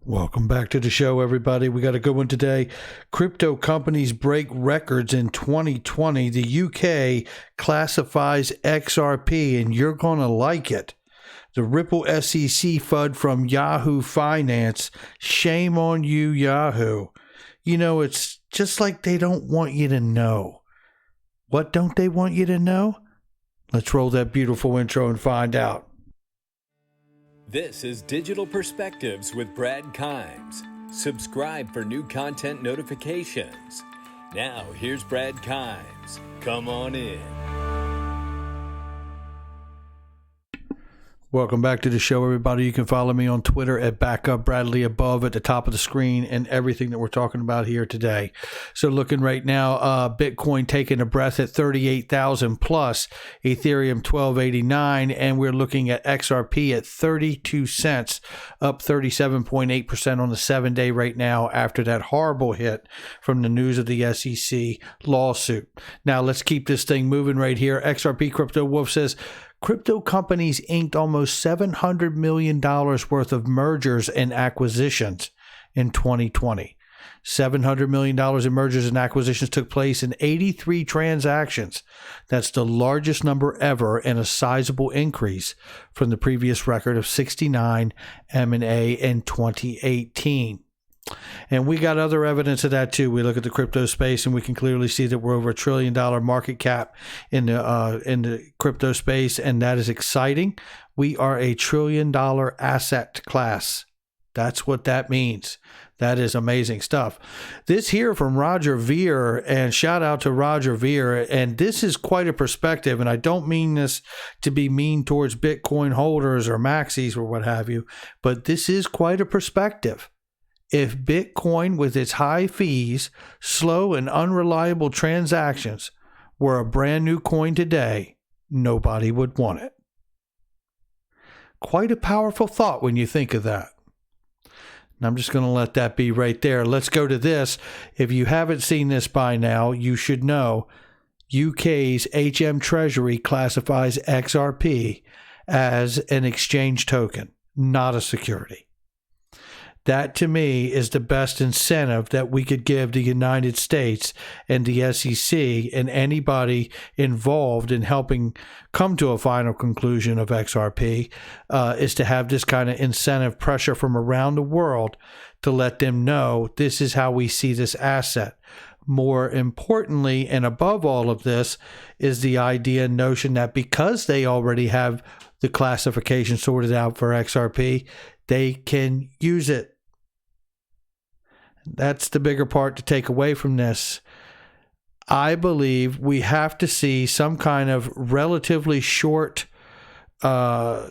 Welcome back to the show, everybody. We got a good one today. Crypto companies break records in 2020. The UK classifies XRP, and you're going to like it. The Ripple SEC FUD from Yahoo Finance. Shame on you, Yahoo. You know, it's just like they don't want you to know. What don't they want you to know? Let's roll that beautiful intro and find out. This is Digital Perspectives with Brad Kimes. Subscribe for new content notifications. Now, here's Brad Kimes. Come on in. Welcome back to the show, everybody. You can follow me on Twitter at BackupBradleyAbove at the top of the screen and everything that we're talking about here today. So looking right now, Bitcoin taking a breath at 38,000 plus, Ethereum 1289, and we're looking at XRP at 32 cents, up 37.8% on the 7-day right now after that horrible hit from the news of the SEC lawsuit. Now let's keep this thing moving right here. XRP Crypto Wolf says, crypto companies inked almost $700 million worth of mergers and acquisitions in 2020. $700 million in mergers and acquisitions took place in 83 transactions. That's the largest number ever and a sizable increase from the previous record of 69 M&A in 2018. And we got other evidence of that too. We look at the crypto space and we can clearly see that we're over $1 trillion market cap in the crypto space, and that is exciting. We are a $1 trillion asset class. That's what that means. That is amazing stuff. This here from Roger Ver, and shout out to Roger Ver. And this is quite a perspective, and I don't mean this to be mean towards Bitcoin holders or maxis or what have you, but this is quite a perspective. If Bitcoin, with its high fees, slow and unreliable transactions, were a brand new coin today, nobody would want it. Quite a powerful thought when you think of that. And I'm just going to let that be right there. Let's go to this. If you haven't seen this by now, you should know UK's HM Treasury classifies XRP as an exchange token, not a security. That, to me, is the best incentive that we could give the United States and the SEC and anybody involved in helping come to a final conclusion of XRP, is to have this kind of incentive pressure from around the world to let them know this is how we see this asset. More importantly, and above all of this, is the idea and notion that because they already have the classification sorted out for XRP, they can use it. That's the bigger part to take away from this. I believe we have to see some kind of relatively short duration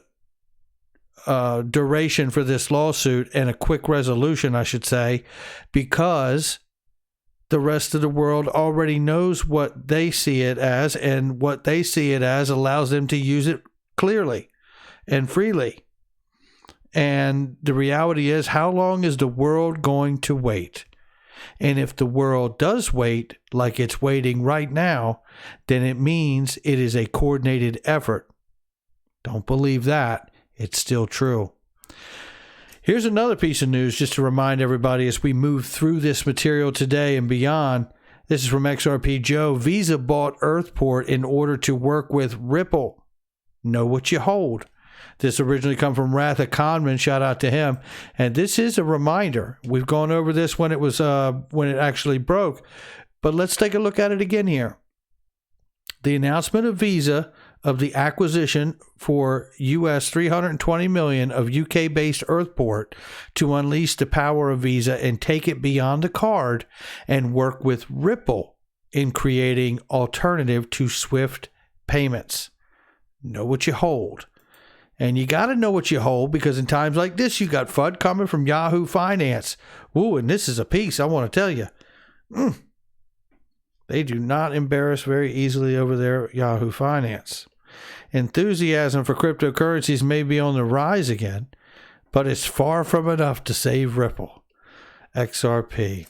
for this lawsuit, and a quick resolution, I should say, because the rest of the world already knows what they see it as, and what they see it as allows them to use it clearly and freely. And the reality is, how long is the world going to wait? And if the world does wait, like it's waiting right now, then it means it is a coordinated effort. Don't believe that. It's still true. Here's another piece of news just to remind everybody as we move through this material today and beyond. This is from XRP Joe. Visa bought Earthport in order to work with Ripple. Know what you hold. This originally come from Ratha Conman. Shout out to him. And this is a reminder. We've gone over this when it actually broke. But let's take a look at it again here. The announcement of Visa of the acquisition for US $320 million of UK-based Earthport to unleash the power of Visa and take it beyond the card and work with Ripple in creating alternative to SWIFT payments. Know what you hold. And you got to know what you hold, because in times like this, you got FUD coming from Yahoo Finance. Ooh, and this is a piece I want to tell you. They do not embarrass very easily over there at Yahoo Finance. Enthusiasm for cryptocurrencies may be on the rise again, but it's far from enough to save Ripple. XRP.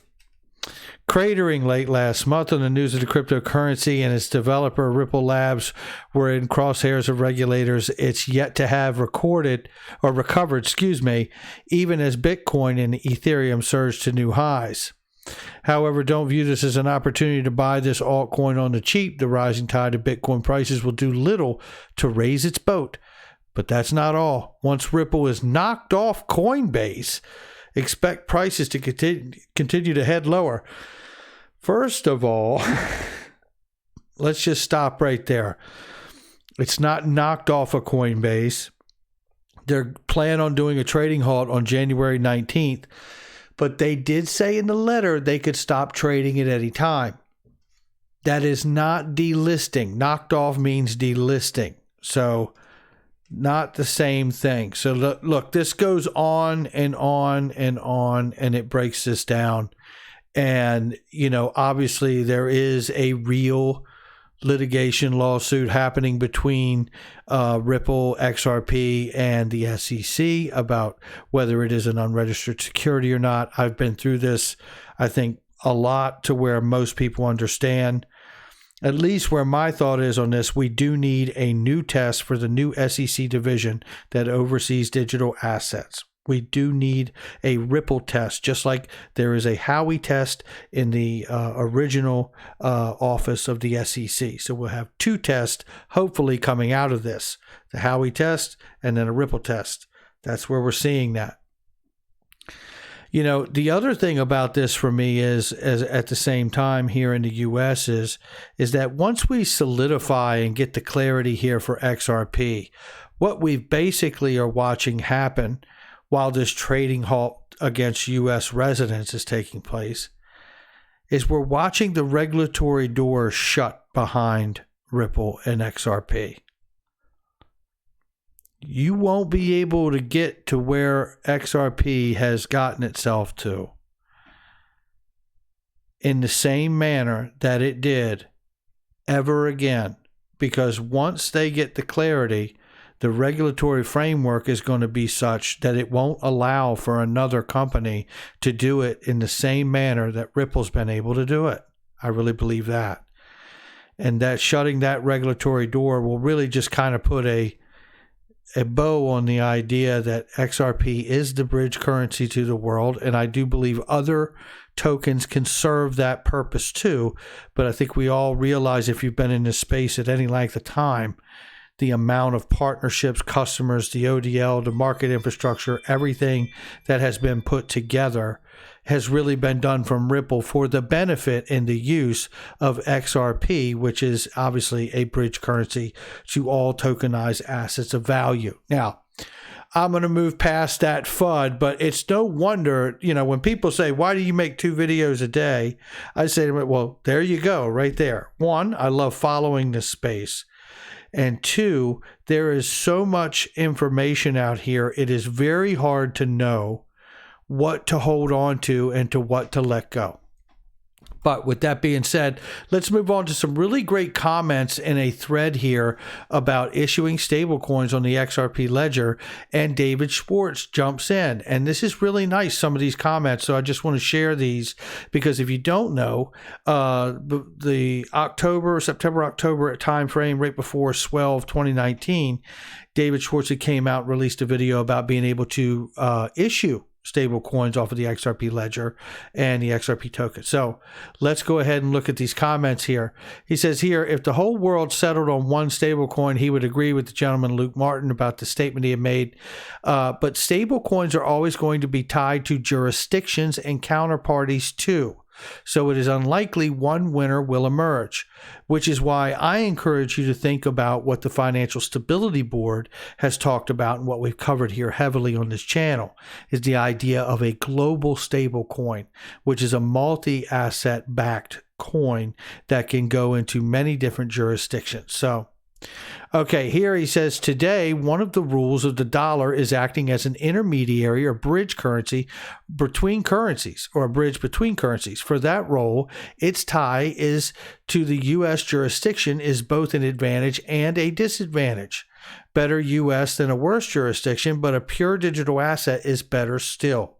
cratering late last month on the news of the cryptocurrency and its developer Ripple Labs were in crosshairs of regulators. It's yet to have recovered, even as Bitcoin and Ethereum surged to new highs. However, don't view this as an opportunity to buy this altcoin on the cheap. The rising tide of Bitcoin prices will do little to raise its boat. But that's not all. Once Ripple is knocked off Coinbase, expect prices to continue to head lower. First of all, let's just stop right there. It's not knocked off of Coinbase. They're planning on doing a trading halt on January 19th, but they did say in the letter they could stop trading at any time. That is not delisting. Knocked off means delisting. So not the same thing. So look, this goes on and on and on, and it breaks this down. And, obviously there is a real litigation lawsuit happening between Ripple, XRP, and the SEC about whether it is an unregistered security or not. I've been through this, I think, a lot to where most people understand. At least where my thought is on this, we do need a new test for the new SEC division that oversees digital assets. We do need a Ripple test, just like there is a Howey test in the original office of the SEC. So we'll have two tests, hopefully, coming out of this. The Howey test and then a Ripple test. That's where we're seeing that. The other thing about this for me is at the same time here in the U.S. is that once we solidify and get the clarity here for XRP, what we basically are watching happen while this trading halt against U.S. residents is taking place is we're watching the regulatory door shut behind Ripple and XRP. You won't be able to get to where XRP has gotten itself to in the same manner that it did ever again, because once they get the clarity, the regulatory framework is going to be such that it won't allow for another company to do it in the same manner that Ripple's been able to do it. I really believe that. And that shutting that regulatory door will really just kind of put a bow on the idea that XRP is the bridge currency to the world. And I do believe other tokens can serve that purpose too. But I think we all realize, if you've been in this space at any length of time, the amount of partnerships, customers, the ODL, the market infrastructure, everything that has been put together has really been done from Ripple for the benefit and the use of XRP, which is obviously a bridge currency to all tokenized assets of value. Now, I'm going to move past that FUD, but it's no wonder, when people say, why do you make 2 videos a day? I say to them, well, there you go, right there. 1, I love following this space. And 2, there is so much information out here, it is very hard to know what to hold on to and to what to let go. But with that being said, let's move on to some really great comments in a thread here about issuing stablecoins on the XRP Ledger, and David Schwartz jumps in. And this is really nice, some of these comments, so I just want to share these because if you don't know, the September-October time frame right before swell of 2019, David Schwartz came out and released a video about being able to issue stable coins off of the XRP Ledger and the XRP token. So let's go ahead and look at these comments here. He says here, if the whole world settled on one stable coin, he would agree with the gentleman Luke Martin about the statement he had made. But stable coins are always going to be tied to jurisdictions and counterparties too. So it is unlikely one winner will emerge, which is why I encourage you to think about what the Financial Stability Board has talked about and what we've covered here heavily on this channel is the idea of a global stable coin, which is a multi-asset backed coin that can go into many different jurisdictions. So okay, here he says, today, one of the rules of the dollar is acting as an intermediary or bridge currency between currencies, or a bridge between currencies. For that role, its tie is to the U.S. jurisdiction is both an advantage and a disadvantage. Better U.S. than a worse jurisdiction, but a pure digital asset is better still.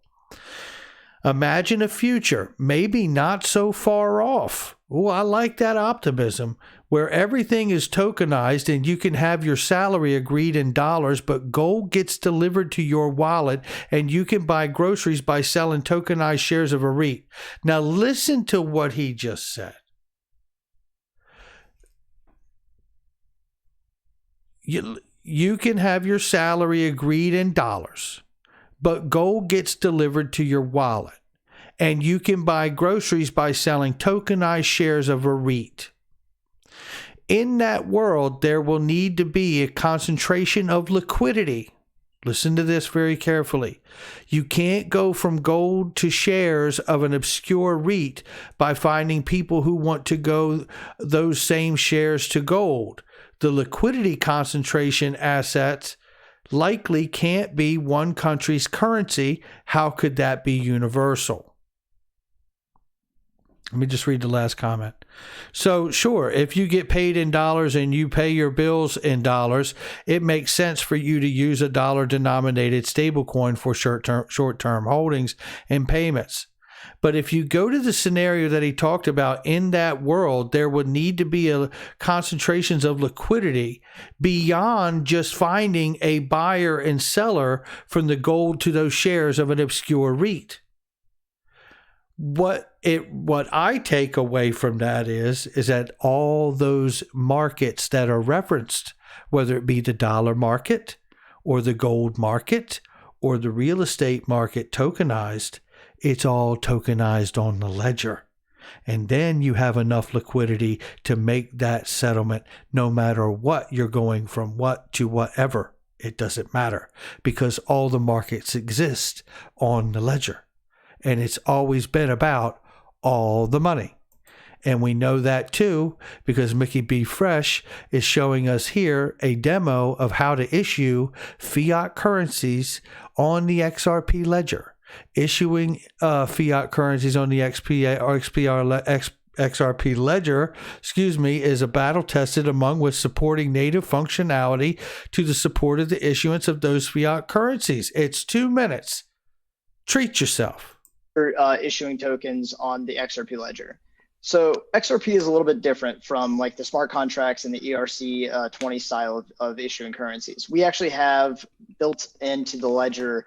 Imagine a future, maybe not so far off. Oh, I like that optimism, where everything is tokenized and you can have your salary agreed in dollars, but gold gets delivered to your wallet and you can buy groceries by selling tokenized shares of a REIT. Now listen to what he just said. You can have your salary agreed in dollars, but gold gets delivered to your wallet, and you can buy groceries by selling tokenized shares of a REIT. In that world, there will need to be a concentration of liquidity. Listen to this very carefully. You can't go from gold to shares of an obscure REIT by finding people who want to go those same shares to gold. The liquidity concentration assets likely can't be one country's currency. How could that be universal? Let me just read the last comment. So sure, if you get paid in dollars and you pay your bills in dollars, it makes sense for you to use a dollar-denominated stablecoin for short-term holdings and payments. But if you go to the scenario that he talked about, in that world, there would need to be concentrations of liquidity beyond just finding a buyer and seller from the gold to those shares of an obscure REIT. What I take away from that is that all those markets that are referenced, whether it be the dollar market or the gold market or the real estate market tokenized, it's all tokenized on the ledger. And then you have enough liquidity to make that settlement no matter what you're going from what to whatever. It doesn't matter because all the markets exist on the ledger. And it's always been about all the money. And we know that too because Mickey B. Fresh is showing us here a demo of how to issue fiat currencies on the XRP ledger. Issuing fiat currencies on the XRP ledger, is a battle tested among with supporting native functionality to the support of the issuance of those fiat currencies. It's 2 minutes. Treat yourself. Issuing tokens on the XRP ledger. So XRP is a little bit different from like the smart contracts and the ERC-20 style of issuing currencies. We actually have built into the ledger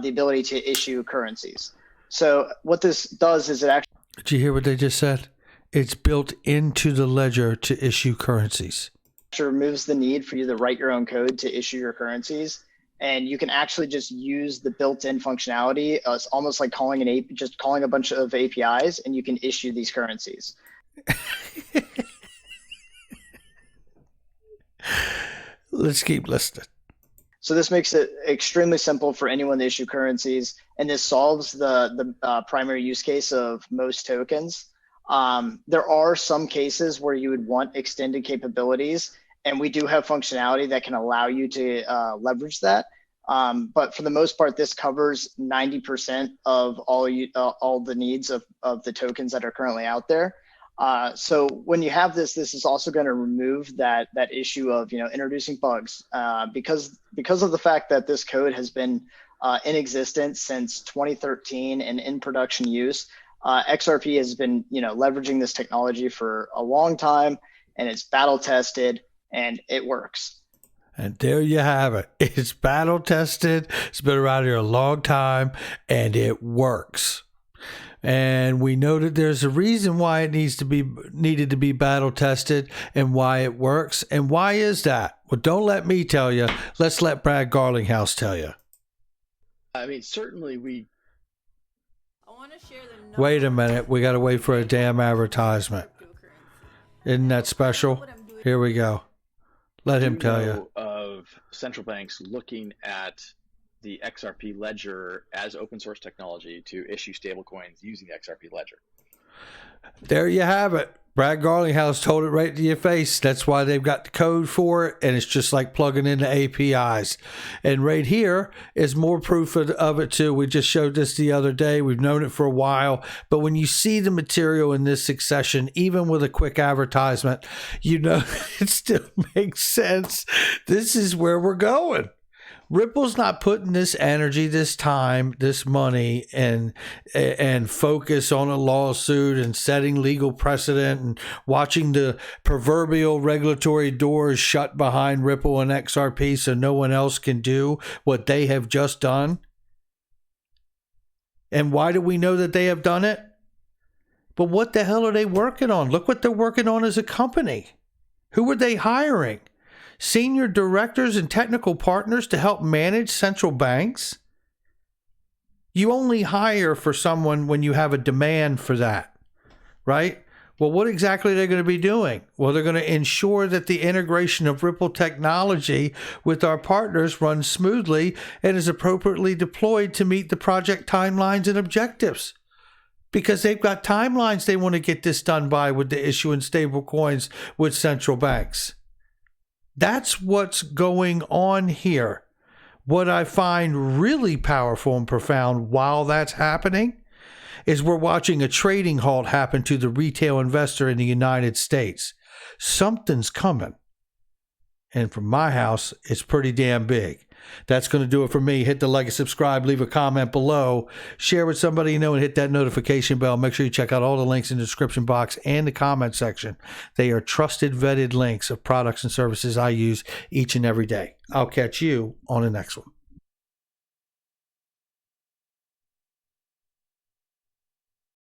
the ability to issue currencies. So what this does is it actually... Did you hear what they just said? It's built into the ledger to issue currencies. It removes the need for you to write your own code to issue your currencies. And you can actually just use the built-in functionality. It's almost like calling just calling a bunch of APIs, and you can issue these currencies. Let's keep listening. So this makes it extremely simple for anyone to issue currencies, and this solves the primary use case of most tokens. There are some cases where you would want extended capabilities, and we do have functionality that can allow you to leverage that. But for the most part, this covers 90% of all the needs of the tokens that are currently out there. So when you have this is also going to remove that issue of introducing bugs because of the fact that this code has been in existence since 2013 and in production use. XRP has been leveraging this technology for a long time, and it's battle tested and it works. And there you have it. It's battle tested. It's been around here a long time and it works. And we know that there's a reason why it needed to be battle tested and why it works. And why is that? Well, don't let me tell you. Let's let Brad Garlinghouse tell you. I mean, certainly I want to share the Wait a minute. We got to wait for a damn advertisement. Isn't that special? Here we go. Let him tell you. Of central banks looking at the XRP ledger as open source technology to issue stablecoins using the XRP ledger. There you have it. Brad Garlinghouse told it right to your face. That's why they've got the code for it, and it's just like plugging into APIs. And right here is more proof of it too. We just showed this the other day. We've known it for a while, but when you see the material in this succession, even with a quick advertisement, it still makes sense. This is where we're going. Ripple's not putting this energy, this time, this money, and focus on a lawsuit and setting legal precedent and watching the proverbial regulatory doors shut behind Ripple and XRP so no one else can do what they have just done. And why do we know that they have done it? But what the hell are they working on? Look what they're working on as a company. Who are they hiring? Senior directors and technical partners to help manage central banks? You only hire for someone when you have a demand for that, right? Well, what exactly are they going to be doing? Well, they're going to ensure that the integration of Ripple technology with our partners runs smoothly and is appropriately deployed to meet the project timelines and objectives. Because they've got timelines they want to get this done by with the issuing stable coins with central banks. That's what's going on here. What I find really powerful and profound while that's happening is we're watching a trading halt happen to the retail investor in the United States. Something's coming. And from my house, it's pretty damn big. That's going to do it for me. Hit the like and subscribe, leave a comment below, share with somebody you know, and hit that notification bell. Make sure you check out all the links in the description box and the comment section. They are trusted, vetted links of products and services I use each and every day. I'll catch you on the next one.